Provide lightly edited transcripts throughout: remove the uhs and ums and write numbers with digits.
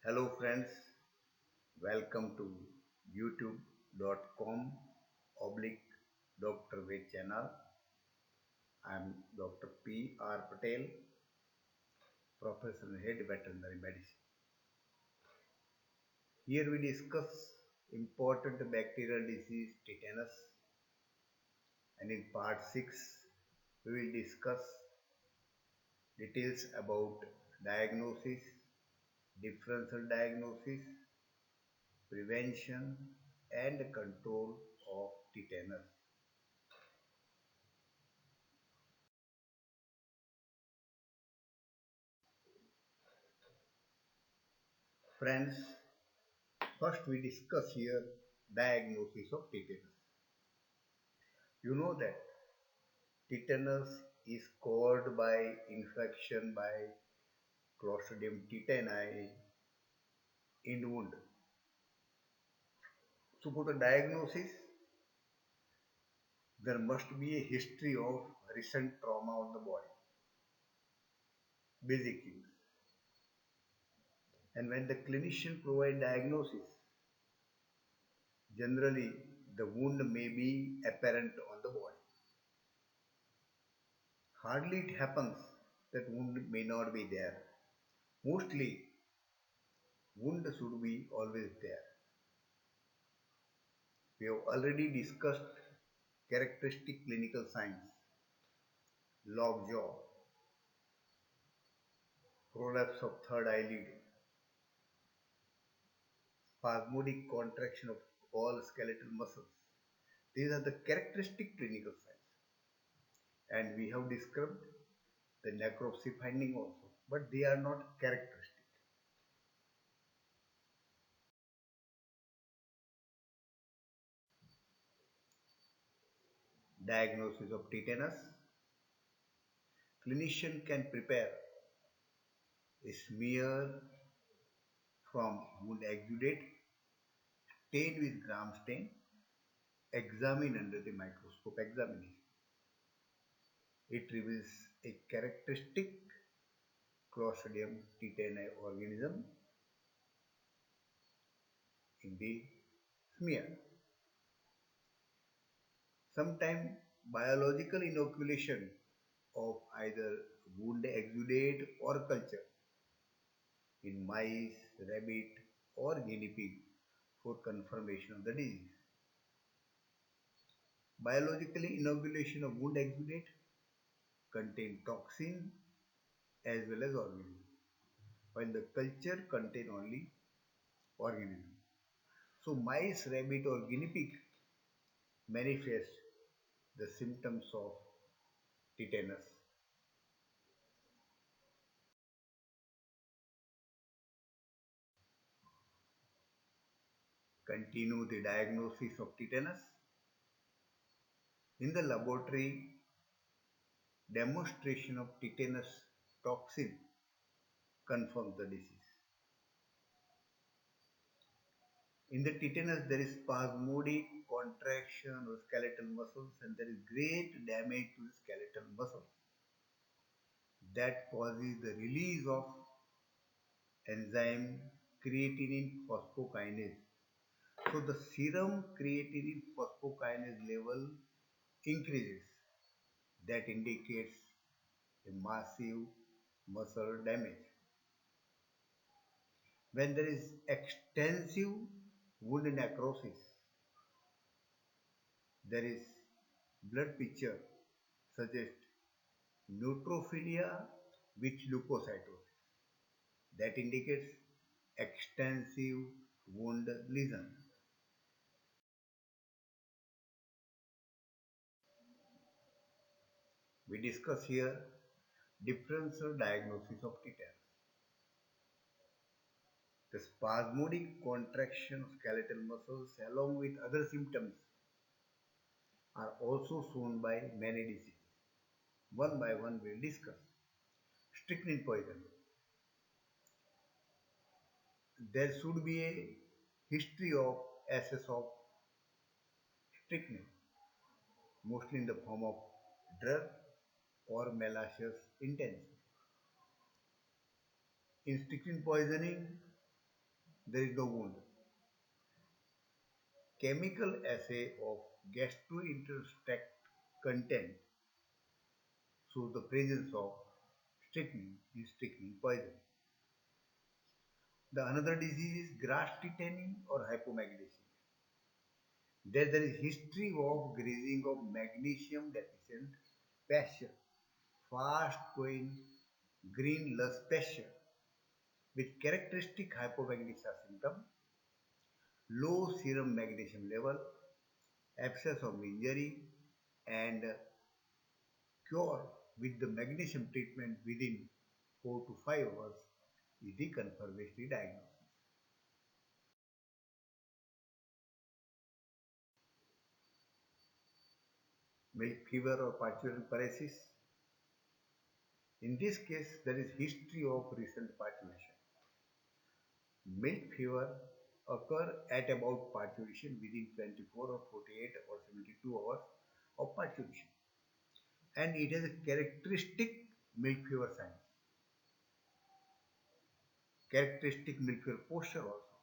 Hello friends, welcome to youtube.com oblique Dr. Ved channel. I am Dr. P.R. Patel, Professor and Head Veterinary Medicine. Here we discuss important bacterial disease tetanus, and in part 6 we will discuss details about diagnosis, differential diagnosis, prevention and control of tetanus. Friends, first we discuss here diagnosis of tetanus. You know that tetanus is caused by infection by Clostridium tetani in wound. So for the diagnosis, there must be a history of recent trauma on the body, basic things. And when the clinician provide diagnosis, generally the wound may be apparent on the body. Hardly it happens that wound may not be there. Mostly wound should be always there. We have already discussed characteristic clinical signs, lockjaw, prolapse of third eyelid, spasmodic contraction of all skeletal muscles. These are the characteristic clinical signs. And we have described the necropsy finding also, but they are not characteristic. Diagnosis of tetanus. Clinician can prepare a smear from wound exudate, stain with gram stain, examine under the microscope examination. It reveals a characteristic Clostridium tetani organism in the smear. Sometimes biological inoculation of either wound exudate or culture in mice, rabbit or guinea pig for confirmation of the disease. Biologically inoculation of wound exudate contain toxin as well as organism, while the culture contain only organism. So mice, rabbit or guinea pig manifest the symptoms of tetanus. Continue the diagnosis of tetanus. In the laboratory, demonstration of tetanus toxin confirms the disease. In the tetanus, there is spasmodic contraction of skeletal muscles and there is great damage to the skeletal muscles. That causes the release of enzyme creatinine phosphokinase. So the serum creatinine phosphokinase level increases. That indicates a massive muscle damage. When there is extensive wound necrosis, there is blood picture suggests neutrophilia with leukocytosis. That indicates extensive wound lesion. We discuss here differential diagnosis of tetanus. The spasmodic contraction of skeletal muscles along with other symptoms are also shown by many diseases. One by one we'll discuss. Strychnine poison. There should be a history of access of strychnine, mostly in the form of drug or malicious intention. In strychnine poisoning, there is no wound. Chemical assay of gastrointestinal content shows the presence of strychnine in strychnine poison. The another disease is grass tetany or hypomagnesemia. There is history of grazing of magnesium deficient pasture, fast growing green lush pasture with characteristic hypomagnesia symptom, low serum magnesium level, abscess of injury, and cure with the magnesium treatment within 4 to 5 hours is the confirmatory diagnosis. Milk fever or parturition. In this case, there is history of recent parturition. Milk fever occur at about parturition within 24 or 48 or 72 hours of parturition, and it has a characteristic milk fever signs, characteristic milk fever posture also.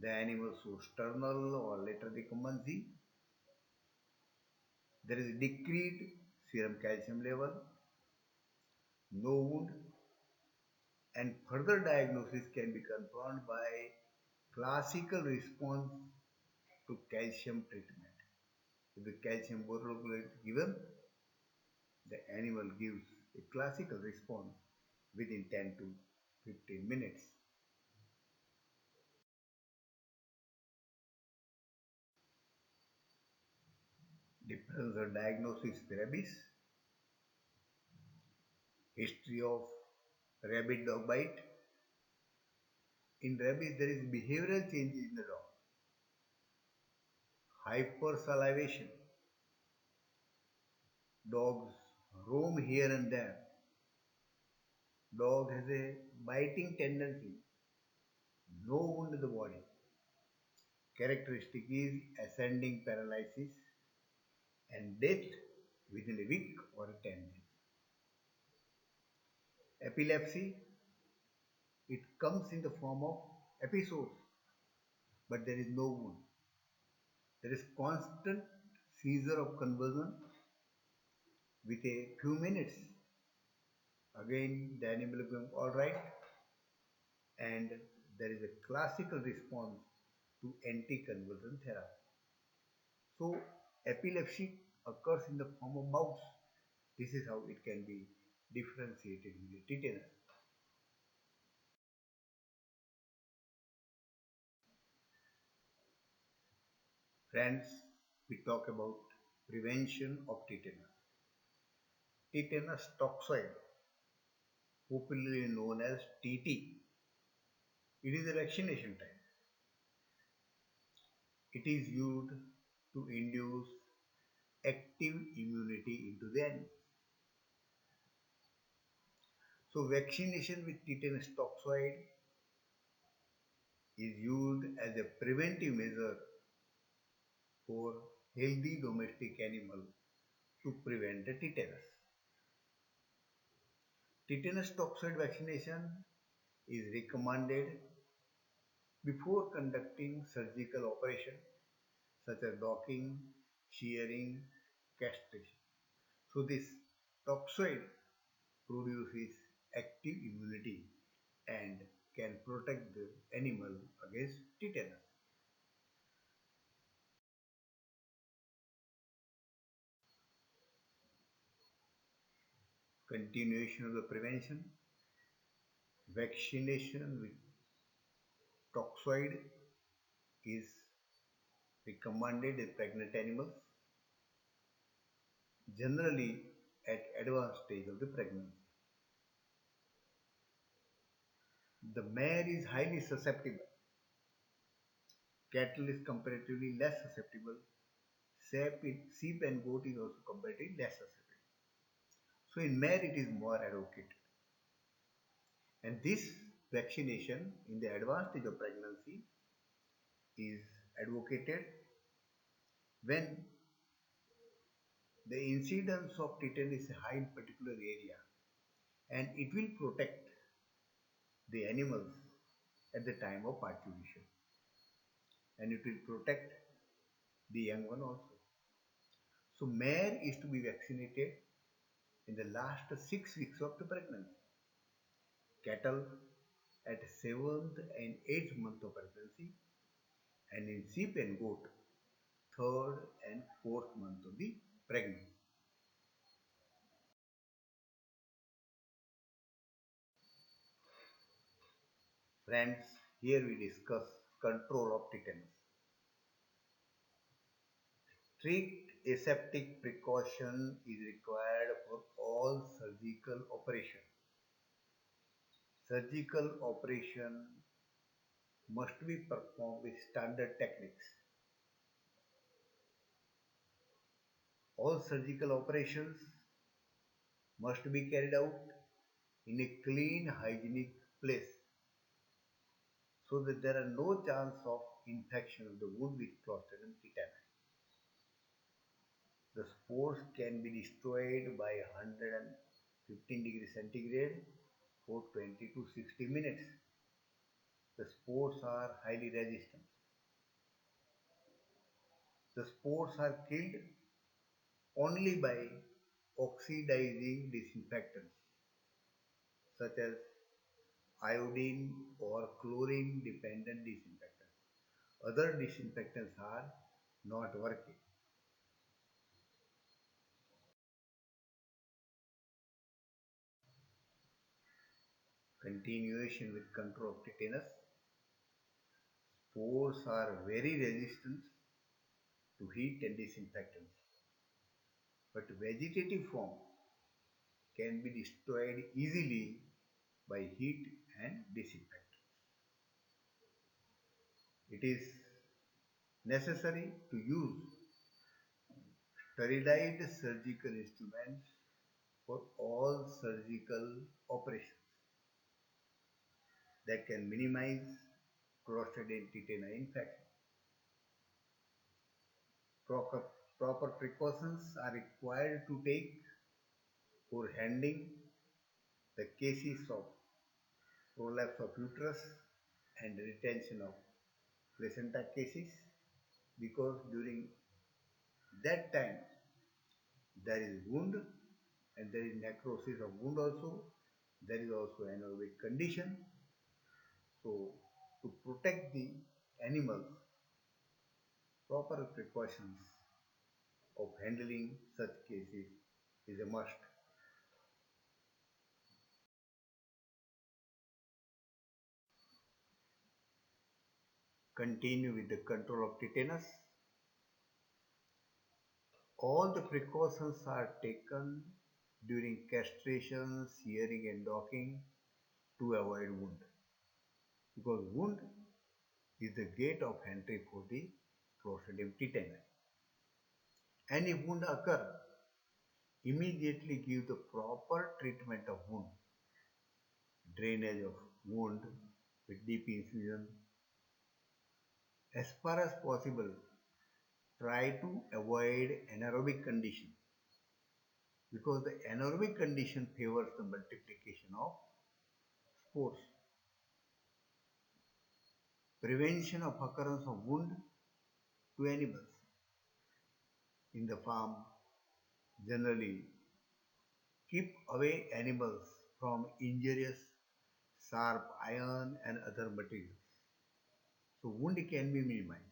The animal shows sternal or lateral recumbency. There is decreased serum calcium level, no wound, and further diagnosis can be confirmed by classical response to calcium treatment. If the calcium borate is given, the animal gives a classical response within 10 to 15 minutes. Differential diagnosis rabies, history of rabbit dog bite. In rabies, there is behavioral changes in the dog, hypersalivation. Dogs roam here and there. Dog has a biting tendency, no wound in the body. Characteristic is ascending paralysis and death within a week or 10 days. Epilepsy, it comes in the form of episodes, but there is no wound. There is constant seizure of convulsion with a few minutes. Again, the animal becomes alright, and there is a classical response to anticonvulsant therapy. So, epilepsy occurs in the form of bouts. This is how it can be differentiated with the tetanus. Friends, we talk about prevention of tetanus. Tetanus toxoid, popularly known as TT, it is a vaccination type. It is used to induce active immunity into the animal. So vaccination with tetanus toxoid is used as a preventive measure for healthy domestic animal to prevent the tetanus. Tetanus toxoid vaccination is recommended before conducting surgical operation such as docking, shearing, castration. So this toxoid produces active immunity and can protect the animal against tetanus. Continuation of the prevention, vaccination with toxoid is recommended in pregnant animals, generally at advanced stage of the pregnancy. The mare is highly susceptible. Cattle is comparatively less susceptible. Sheep and goat is also comparatively less susceptible. So in mare it is more advocated. And this vaccination in the advanced stage of pregnancy is advocated when the incidence of tetanus is high in particular area, and it will protect the animals at the time of parturition, and it will protect the young one also. So mare is to be vaccinated in the last 6 weeks of the pregnancy. Cattle at 7th and 8th month of pregnancy, and in sheep and goat, 3rd and 4th month of the pregnancy. Friends, here we discuss control of tetanus. Strict aseptic precaution is required for all surgical operation. Surgical operation must be performed with standard techniques. All surgical operations must be carried out in a clean, hygienic place so that there are no chance of infection of the wound with Clostridium tetani. The spores can be destroyed by 115 degrees centigrade for 20 to 60 minutes. The spores are highly resistant. The spores are killed only by oxidizing disinfectants such as iodine or chlorine dependent disinfectants. Other disinfectants are not working. Continuation with control of tetanus. Spores are very resistant to heat and disinfectants, but vegetative form can be destroyed easily by heat and disinfectant. It is necessary to use sterilized surgical instruments for all surgical operations that can minimize Clostridium tetani infection. Proper, proper precautions are required to take for handling the cases of prolapse of uterus and retention of placenta cases, because during that time there is wound and there is necrosis of wound also. There is also anaerobic condition. So to protect the animals, proper precautions of handling such cases is a must. Continue with the control of tetanus. All the precautions are taken during castration, shearing and docking to avoid wound, because wound is the gate of entry for the Clostridium tetani. And if wound occur, immediately give the proper treatment of wound, drainage of wound with deep incision. As far as possible, try to avoid anaerobic condition, because the anaerobic condition favors the multiplication of spores. Prevention of occurrence of wound to animals in the farm. Generally, keep away animals from injurious, sharp iron and other materials, so wound can be minimized.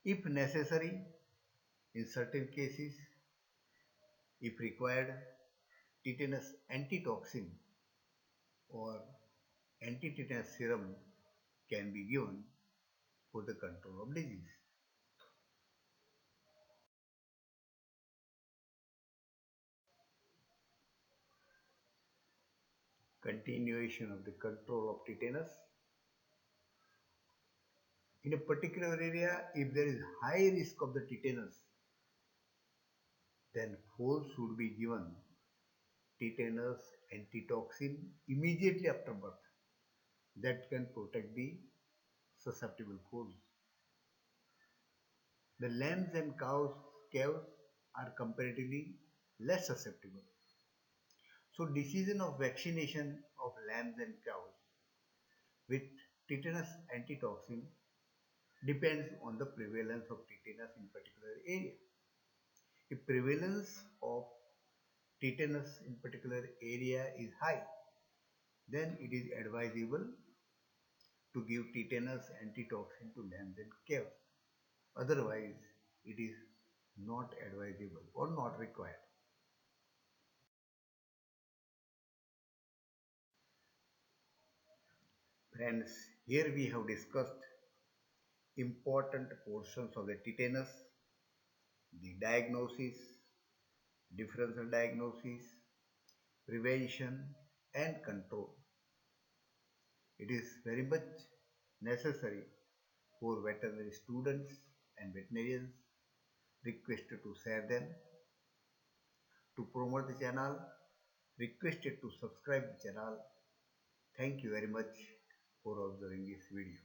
If necessary, in certain cases, if required, tetanus antitoxin or anti-tetanus serum can be given for the control of disease. Continuation of the control of tetanus. In a particular area, if there is high risk of the tetanus, then foal should be given tetanus antitoxin immediately after birth. That can protect the susceptible foals. The lambs and calves are comparatively less susceptible. So decision of vaccination of lambs and cows with tetanus antitoxin depends on the prevalence of tetanus in particular area. If prevalence of tetanus in particular area is high, then it is advisable to give tetanus antitoxin to lambs and calves. Otherwise, it is not advisable or not required. Friends, here we have discussed important portions of the tetanus, the diagnosis, differential diagnosis, prevention, and control. It is very much necessary for veterinary students and veterinarians requested to share them, to promote the channel, requested to subscribe the channel. Thank you very much for observing this video.